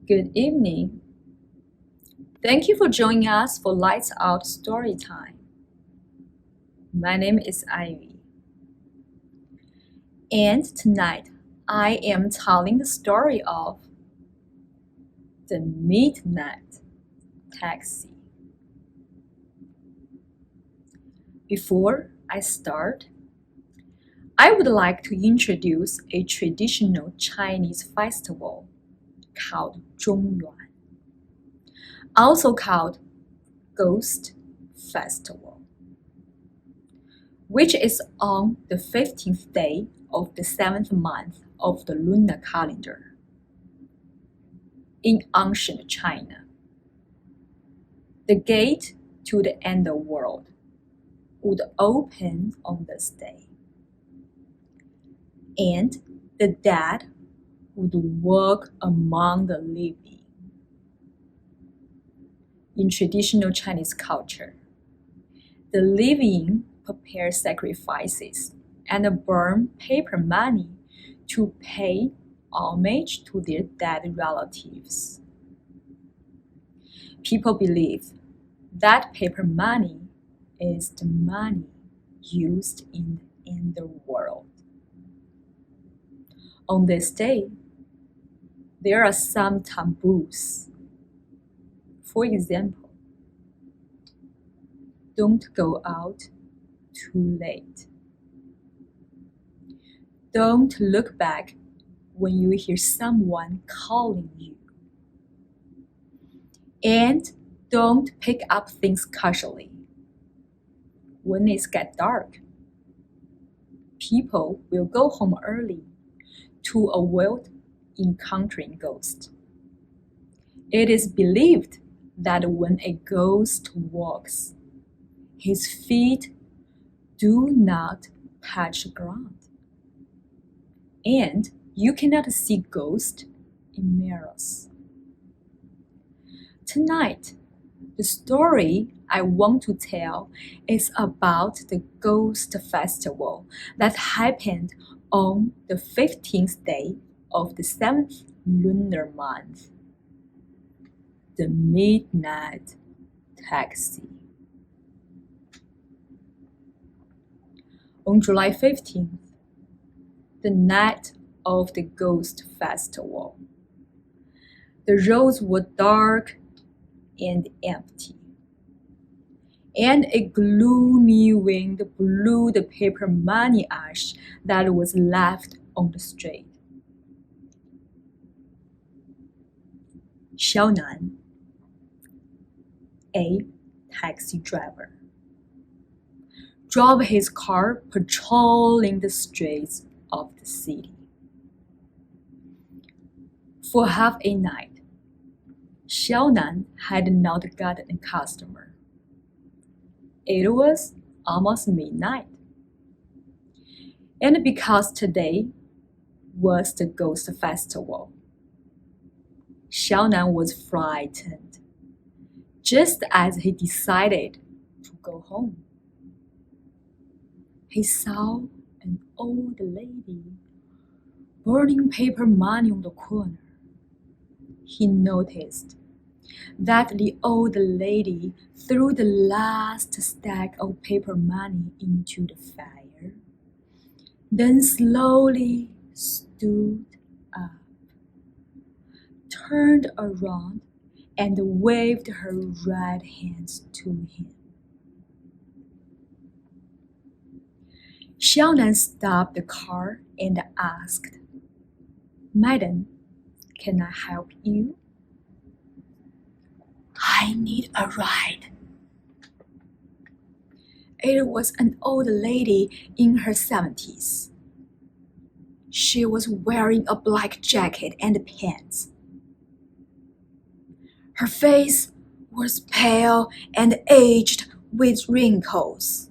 Good evening. Thank you for joining us for Lights Out Story Time. My name is Ivy. And tonight I am telling the story of the Midnight Taxi. Before I start, I would like to introduce a traditional Chinese festival called Zhongyuan, also called Ghost Festival, which is on the 15th day of the 7th month of the lunar calendar. In ancient China, the gate to the underworld would open on this day, and the dead would walk among the living. In traditional Chinese culture, the living prepare sacrifices and burn paper money to pay homage to their dead relatives. People believe that paper money is the money used in the underworld. On this day, there are some taboos. For example, don't go out too late. Don't look back when you hear someone calling you. And don't pick up things casually. When it gets dark, people will go home early to avoid encountering ghosts. It is believed that when a ghost walks, his feet do not touch the ground. And you cannot see ghosts in mirrors. Tonight, the story I want to tell is about the Ghost Festival that happened on the 15th day of the 7th lunar month. The Midnight Taxi. On July 15th, the night of the Ghost Festival, the roads were dark and empty, and a gloomy wind blew the paper money ash that was left on the street. Xiaonan, a taxi driver, drove his car patrolling the streets of the city. For half a night, Xiaonan had not gotten a customer. It was almost midnight. And because today was the Ghost Festival, Xiaonan was frightened, just as he decided to go home. He saw an old lady burning paper money on the corner. He noticed that the old lady threw the last stack of paper money into the fire, then slowly stood up, turned around, and waved her red hands to him. Xiaonan stopped the car and asked, "Madam, can I help you?" "I need a ride." It was an old lady in her 70s. She was wearing a black jacket and pants. Her face was pale and aged with wrinkles.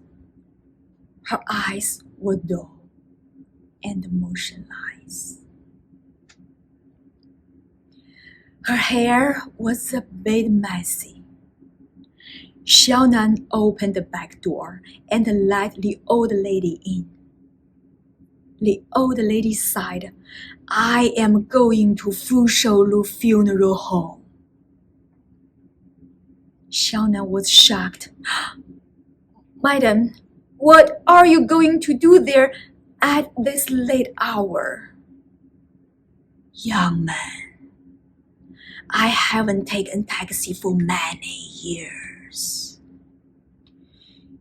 Her eyes were dull and motionless. Her hair was a bit messy. Xiaonan opened the back door and let the old lady in. The old lady sighed. I am going to Fushou Funeral Home. Xiaonan was shocked. Madam, what are you going to do there at this late hour? Young man, I haven't taken taxi for many years.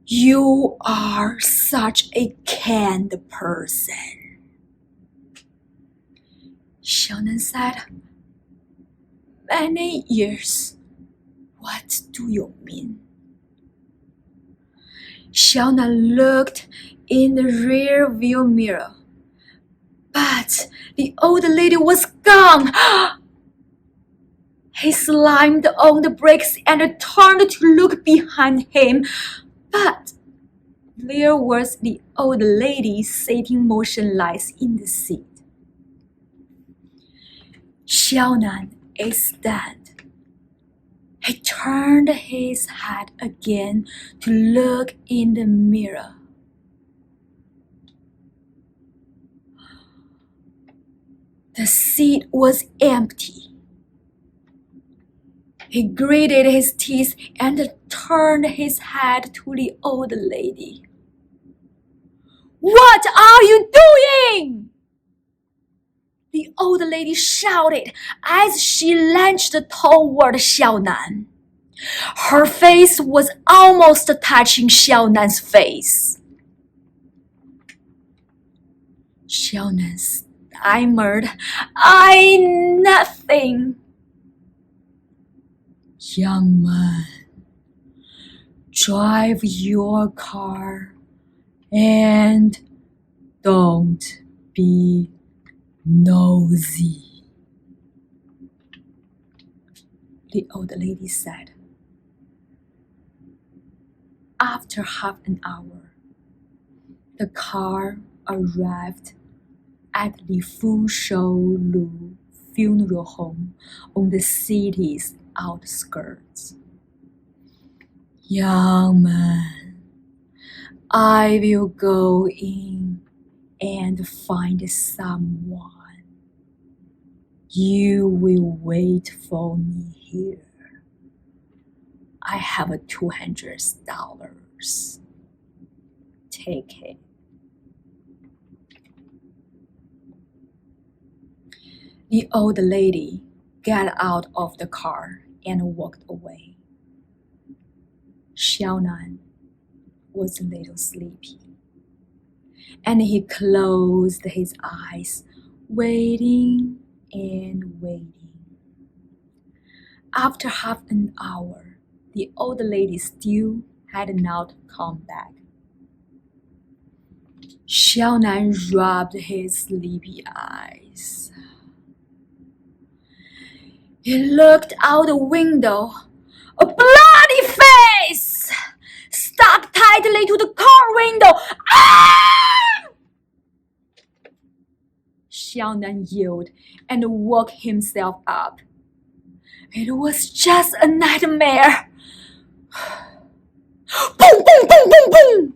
You are such a kind person. Xiaonan said, Many years? What do you mean? Xiaonan looked in the rear view mirror, but the old lady was gone. He slammed on the brakes and turned to look behind him, but there was the old lady sitting motionless in the seat. Xiaonan is dead. He turned his head again to look in the mirror. The seat was empty. He gritted his teeth and turned his head to the old lady. What are you doing? The old lady shouted as she lunged toward Xiaonan. Her face was almost touching Xiaonan's face. Xiaonan stammered, nothing. Young man, drive your car and don't be nosy, the old lady said. After half an hour, the car arrived at the Fushou Funeral Home on the city's outskirts. Young man, I will go in and find someone. You will wait for me here. I have $200. Take it. The old lady got out of the car and walked away. Xiaonan was a little sleepy, and he closed his eyes, waiting and waiting. After half an hour, the old lady still had not come back. Xiaonan rubbed his sleepy eyes. He looked out the window. A bloody face! Stuck tightly to the car window. Ah! Xiaonan yelled and woke himself up. It was just a nightmare. Boom, boom, boom, boom, boom!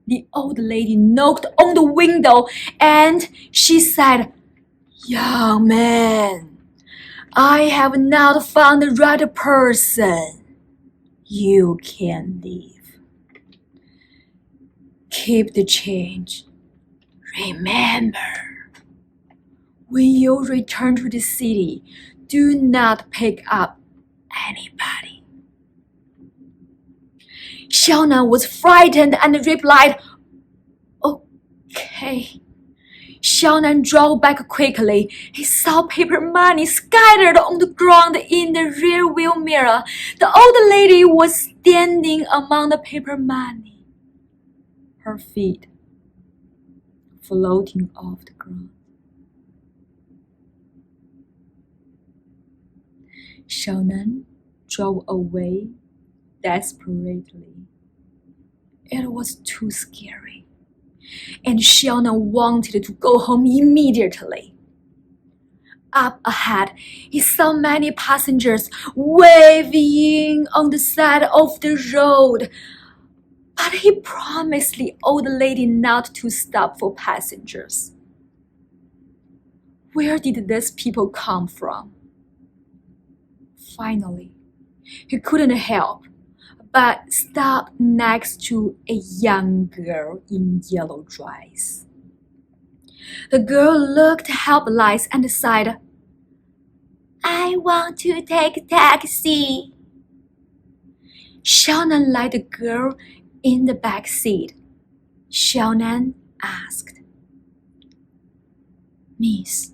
The old lady knocked on the window and she said, Young man, I have not found the right person. You can leave. Keep the change. Remember, when you return to the city, do not pick up anybody. Xiaonan was frightened and replied, Okay. Xiaonan drove back quickly. He saw paper money scattered on the ground in the rear view mirror. The old lady was standing among the paper money, her feet floating off the ground. Xiaonan drove away desperately. It was too scary, and Xiaonan wanted to go home immediately. Up ahead, he saw many passengers waving on the side of the road, but But he promised the old lady not to stop for passengers. Where did these people come from? Finally, he couldn't help but stop next to a young girl in yellow dress. The girl looked helpless and sighed, "I want to take a taxi." Xiaonan led the girl in the back seat. Xiaonan asked, "Miss,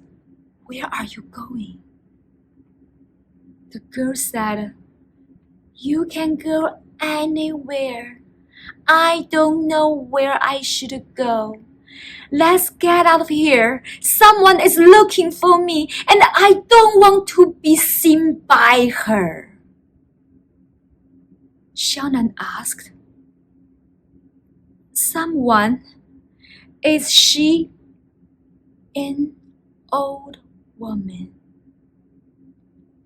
where are you going?" The girl said, "You can go anywhere. I don't know where I should go. Let's get out of here. Someone is looking for me, and I don't want to be seen by her." Xiaonan asked, "Someone? Is she an old woman?"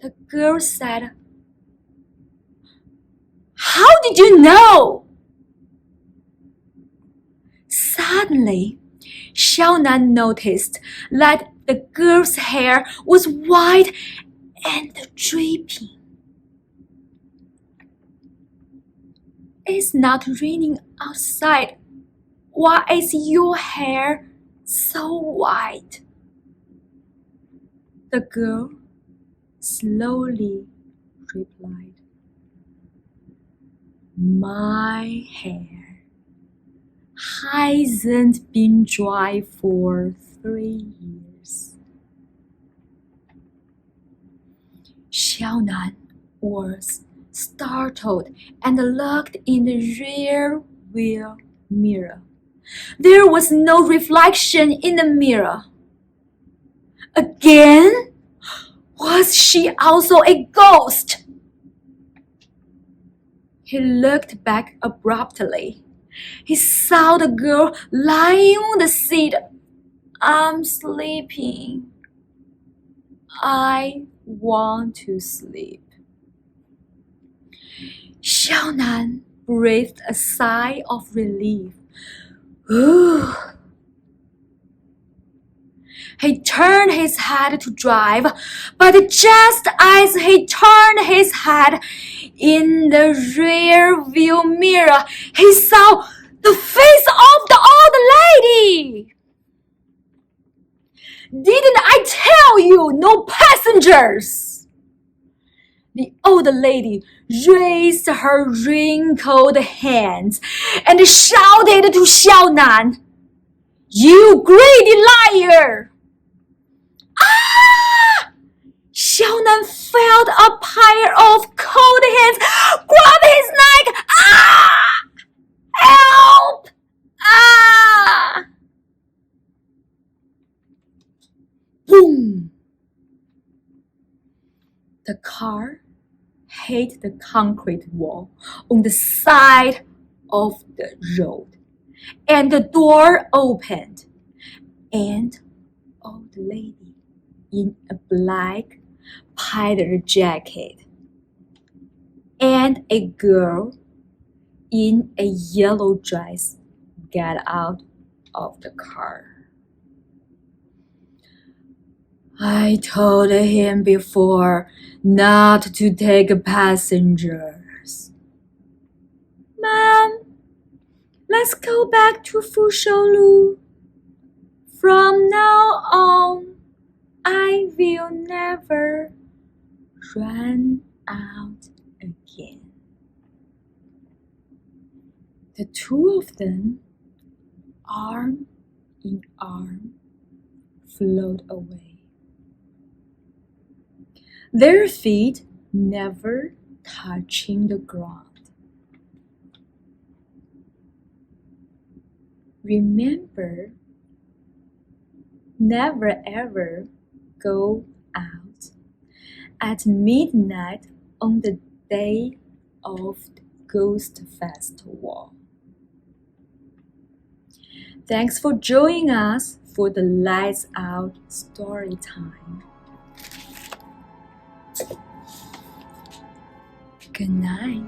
The girl said, "How did you know?" Suddenly, Xiaonan noticed that the girl's hair was white and dripping. "It's not raining outside. Why is your hair so white?" The girl slowly replied, "My hair hasn't been dry for 3 years." Xiaonan was startled and looked in the rear view mirror. There was no reflection in the mirror. Again? Was she also a ghost? He looked back abruptly. He saw the girl lying on the seat. "I'm sleeping. I want to sleep." Xiaonan breathed a sigh of relief. He turned his head to drive, but just as he turned his head in the rear view mirror, he saw the face of the old lady. "Didn't I tell you no passengers?" The old lady raised her wrinkled hands and shouted to Xiaonan, "You greedy liar!" "Ah!" Xiaonan felt a pair of cold hands grab his neck. "Ah! Help! Ah!" Boom! The car hit the concrete wall on the side of the road, and the door opened, and old lady in a black pleather jacket and a girl in a yellow dress got out of the car. "I told him before not to take passengers." "Mom, let's go back to Fusholu. From now on, I will never run out again." The two of them, arm in arm, float away. Their feet never touching the ground. Remember, never ever go out at midnight on the day of the Ghost Festival. Thanks for joining us for the Lights Out story time. Good night.